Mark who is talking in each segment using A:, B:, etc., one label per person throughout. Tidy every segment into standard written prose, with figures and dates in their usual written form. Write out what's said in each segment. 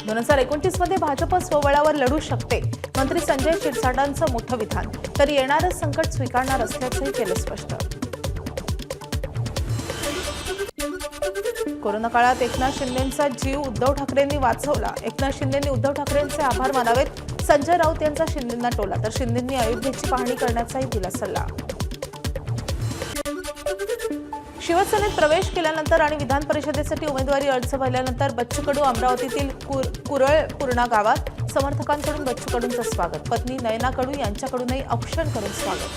A: 2029 मध्ये भाजप स्वबळावर लढू शकते. मंत्री संजय शिरसाटांचं मोठं विधान. तर येणारं संकट स्वीकारणार असल्याचंही केलं स्पष्ट. कोरोना काळात एकनाथ शिंदेंचा जीव उद्धव ठाकरेंनी वाचवला. एकनाथ शिंदेंनी उद्धव ठाकरेंचे आभार मानावेत. संजय राऊत यांचा शिंदेंना टोला. तर शिंदेंनी अयोध्येची पाहणी करण्याचाही दिला सल्ला. शिवसेनेत प्रवेश केल्यानंतर आणि विधान परिषदेसाठी उमेदवारी अर्ज भरल्यानंतर बच्चू कडू अमरावतीतील कुरळपूर्णा गावात समर्थकांकडून बच्चू कडूंचं स्वागत. पत्नी नयना कडू यांच्याकडूनही औक्षण करून स्वागत.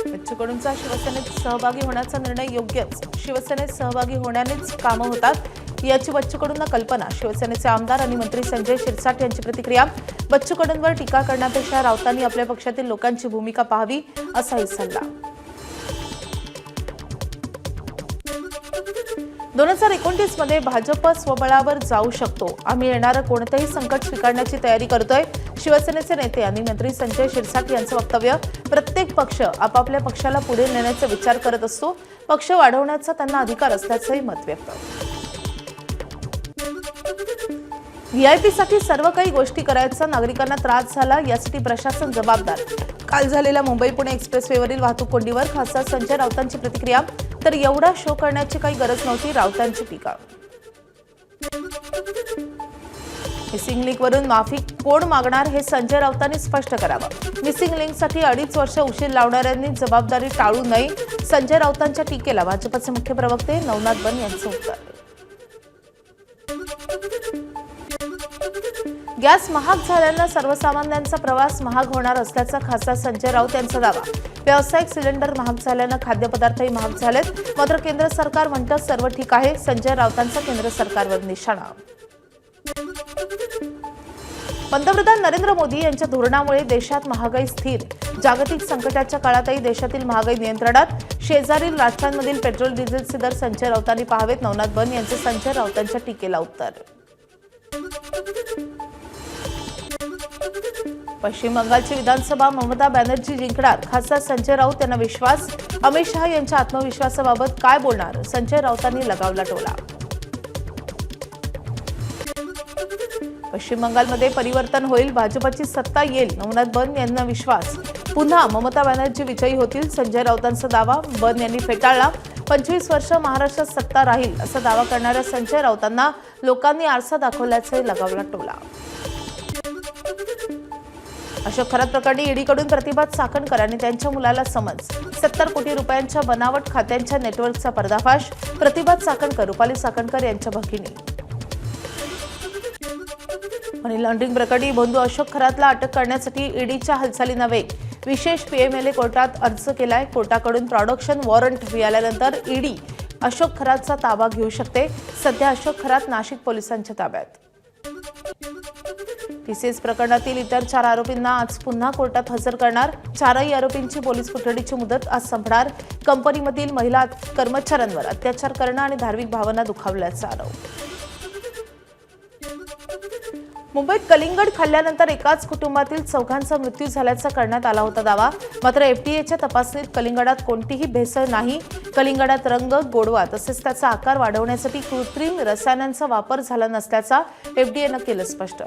A: बच्चू कडूंचा शिवसेनेत सहभागी होण्याचा निर्णय योग्यच. शिवसेनेत सहभागी होण्यानेच कामं होतात याची बच्चू कडूंना कल्पना. शिवसेनेचे आमदार आणि मंत्री संजय शिरसाट यांची प्रतिक्रिया. बच्चू कडूंवर टीका करण्यापेक्षा राऊतांनी आपल्या पक्षातील लोकांची भूमिका पाहावी असाही सल्ला. 2029 मध्ये भाजप स्वबळावर जाऊ शकतो. आम्ही येणारं कोणतंही संकट स्वीकारण्याची तयारी करतोय. शिवसेनेचे नेते आणि मंत्री संजय शिरसाट यांचं वक्तव्य. प्रत्येक पक्ष आपापल्या पक्षाला पुढे नेण्याचा विचार करत असतो. पक्ष वाढवण्याचा त्यांना अधिकार असल्याचंही मत व्यक्त. व्हीआयपीसाठी सर्व काही गोष्टी करायचा. नागरिकांना त्रास झाला यासाठी प्रशासन जबाबदार. काल झालेल्या मुंबई पुणे एक्सप्रेसवेवरील वाहतूक कोंडीवर खासदार संजय राऊतांची प्रतिक्रिया. तर एवढा शो करण्याची काही गरज नव्हती, राऊतांची टीका. मिसिंग लिंकवरून माफी कोण मागणार हे संजय राऊतांनी स्पष्ट करावं. मिसिंग लिंकसाठी 2.5 वर्ष उशीर लावणाऱ्यांनी जबाबदारी टाळू नये. संजय राऊतांच्या टीकेला भाजपचे मुख्य प्रवक्ते नवनाथ बन यांचं उत्तर. गॅस महाग झाल्यानं सर्वसामान्यांचा प्रवास महाग होणार असल्याचा खासदार संजय राऊत यांचा दावा. व्यावसायिक सिलेंडर महाग झाल्यानं खाद्यपदार्थही महाग झालेत. मात्र केंद्र सरकार म्हणतं सर्व ठीक आहे. संजय राऊतांचा केंद्र सरकारवर निशाणा. पंतप्रधान नरेंद्र मोदी यांच्या धोरणामुळे देशात महागाई स्थिर. जागतिक संकटाच्या काळातही देशातील महागाई नियंत्रणात. शेजारील राष्ट्रांमधील पेट्रोल डिझेलचे दर संजय राऊतांनी पाहावेत. नवनाथ बन यांचे संजय राऊतांच्या टीकेला उत्तर. पश्चिम बंगालची विधानसभा ममता बॅनर्जी जिंकणार. खासदार संजय राऊत यांना विश्वास. अमित शहा यांच्या आत्मविश्वासाबाबत काय बोलणार. संजय राऊतांनी लगावला टोला. पश्चिम बंगालमध्ये परिवर्तन होईल. भाजपची सत्ता येईल. नवनाथ बन यांना विश्वास. पुन्हा ममता बॅनर्जी विजयी होतील. संजय राऊतांचा दावा बन यांनी फेटाळला. 25 वर्ष महाराष्ट्रात सत्ता राहील असा दावा करणाऱ्या संजय राऊतांना लोकांनी आरसा दाखवल्याचे लगावला टोला. अशोक खरात प्रकरणी ईडीकडून प्रतिभात चाकणकर आणि त्यांच्या मुलाला समन्स. 70 कोटी रुपयांच्या बनावट खात्यांच्या नेटवर्कचा पर्दाफाश. प्रतिभात चाकणकर रुपाली चाकणकर यांच्या भगिनी. मनी लॉन्ड्रिंग प्रकरणी बंधू अशोक खरातला अटक करण्यासाठी ईडीच्या हालचालींना वेग. विशेष पीएमएलए कोर्टात अर्ज केलाय. कोर्टाकडून प्रोडक्शन वॉरंट मिळाल्यानंतर ईडी अशोक खरातचा ताबा घेऊ शकते. सध्या अशोक खरात नाशिक पोलिसांच्या ताब्यात. टीसीएस प्रकरणातील इतर 4 आरोपींना आज पुन्हा कोर्टात हजर करणार. 4ही आरोपींची पोलीस कोठडीची मुदत आज संपणार. कंपनीमधील महिला कर्मचाऱ्यांवर अत्याचार करणं आणि धार्मिक भावना दुखावल्याचा आरोप. मुंबईत कलिंगड खाल्ल्यानंतर एकाच कुटुंबातील 4घांचा मृत्यू झाल्याचा करण्यात आला होता दावा. मात्र एफडीएच्या तपासणीत कलिंगडात कोणतीही भेसळ नाही. कलिंगडात रंग, गोडवा तसेच त्याचा आकार वाढवण्यासाठी कृत्रिम रसायनांचा वापर झाला नसल्याचा एफडीएनं केलं स्पष्ट.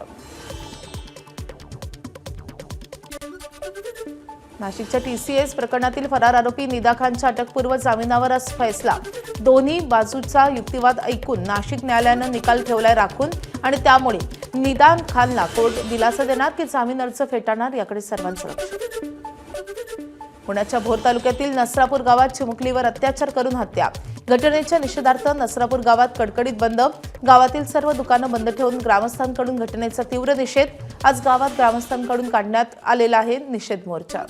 A: नाशिकच्या टीसीएस प्रकरणातील फरार आरोपी निदा खानच्या अटकपूर्व जामिनावर आज फैसला. दोन्ही बाजूचा युक्तिवाद ऐकून नाशिक न्यायालयानं निकाल ठेवलाय राखून आणि त्यामुळे निदा खानला कोर्ट दिलासा देणार की जामीन अर्ज फेटाळणार याकडे सर्वांचं लक्ष. पुण्याच्या भोर तालुक्यातील नसरापूर गावात चिमुकलीवर अत्याचार करून हत्या. घटनेच्या निषेधार्थ नसरापूर गावात कडकडीत बंद. गावातील सर्व दुकानं बंद ठेवून ग्रामस्थांकडून घटनेचा तीव्र निषेध. आज गावात ग्रामस्थांकडून काढण्यात आलेला आहे निषेध मोर्चा.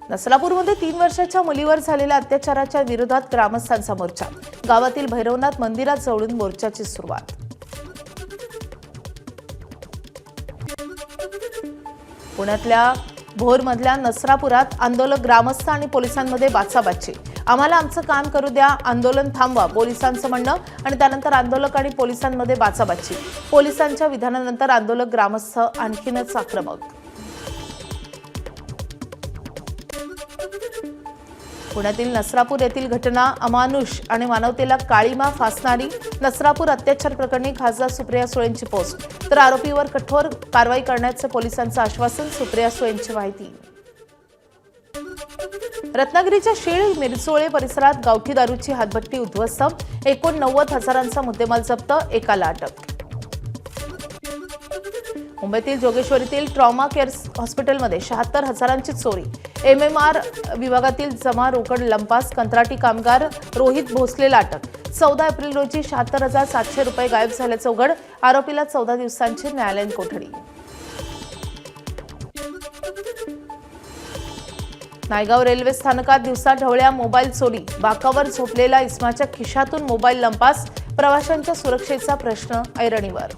A: नसरापूरमध्ये 3 वर्षाच्या मुलीवर झालेल्या अत्याचाराच्या विरोधात ग्रामस्थांचा मोर्चा. गावातील भैरवनाथ मंदिरात जवळून मोर्चाची सुरुवात. पुण्यातल्या भोरमधल्या नसरापुरात आंदोलक ग्रामस्थ आणि पोलिसांमध्ये बाचाबाची. आम्हाला आमचं काम करू द्या, आंदोलन थांबवा पोलिसांचं म्हणणं आणि त्यानंतर आंदोलक आणि पोलिसांमध्ये बाचाबाची. पोलिसांच्या विधानानंतर आंदोलक ग्रामस्थ आणखीनच आक्रमक. पुण्यातील नसरापूर येथील घटना अमानुष आणि मानवतेला काळीमा फासणारी. नसरापूर अत्याचार प्रकरणी खासदार सुप्रिया सुळेंची पोस्ट, तर आरोपीवर कठोर कारवाई करण्याचे पोलिसांचं आश्वासन. सुप्रिया सुळेंची माहिती. रत्नागिरीच्या शीळ मिरचोळे परिसरात गावठी दारूची हातभट्टी उद्ध्वस्त. एकूण 90,000चा मुद्देमाल जप्त. एकाला अटक. मुंबईतील जोगेश्वरीतील ट्रॉमा केअर हॉस्पिटलमध्ये 76,000ची चोरी. MMR विभागातील जमा रोकड लंपास. कंत्राटी कामगार रोहित भोसलेला अटक. 14 एप्रिल रोजी 76,700 रुपये गायब झाल्याचं उघड. आरोपीला 14 दिवसांची न्यायालयीन कोठडी. नायगाव रेल्वे स्थानकात दिवसा ढवळ्या मोबाईल चोरी. बाकावर झोपलेला इस्माच्या खिशातून मोबाईल लंपास. प्रवाशांच्या सुरक्षेचा प्रश्न ऐरणीवर.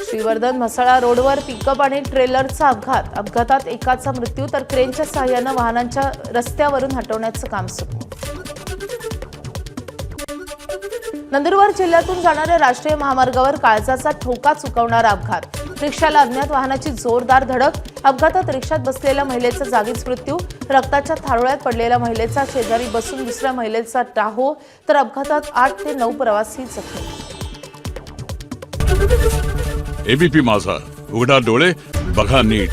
A: श्रीवर्धन म्हसळा रोडवर पिकअप आणि ट्रेलरचा अपघात. अपघातात एकाचा मृत्यू, तर क्रेनच्या सहाय्यानं वाहनांच्या रस्त्यावरून हटवण्याचं काम सुरू. नंदुरबार जिल्ह्यातून जाणाऱ्या राष्ट्रीय महामार्गावर काळजाचा ठोका चुकवणारा अपघात. रिक्षाला अज्ञात वाहनाची जोरदार धडक. अपघातात रिक्षात बसलेल्या महिलेचा जागीच मृत्यू. रक्ताच्या थारोळ्यात पडलेल्या महिलेचा शेजारी बसून दुसऱ्या महिलेचा टाहो, तर अपघातात 8 ते 9 प्रवासी जखमी.
B: एबीपी माझा, उघडा डोळे बघा नीट.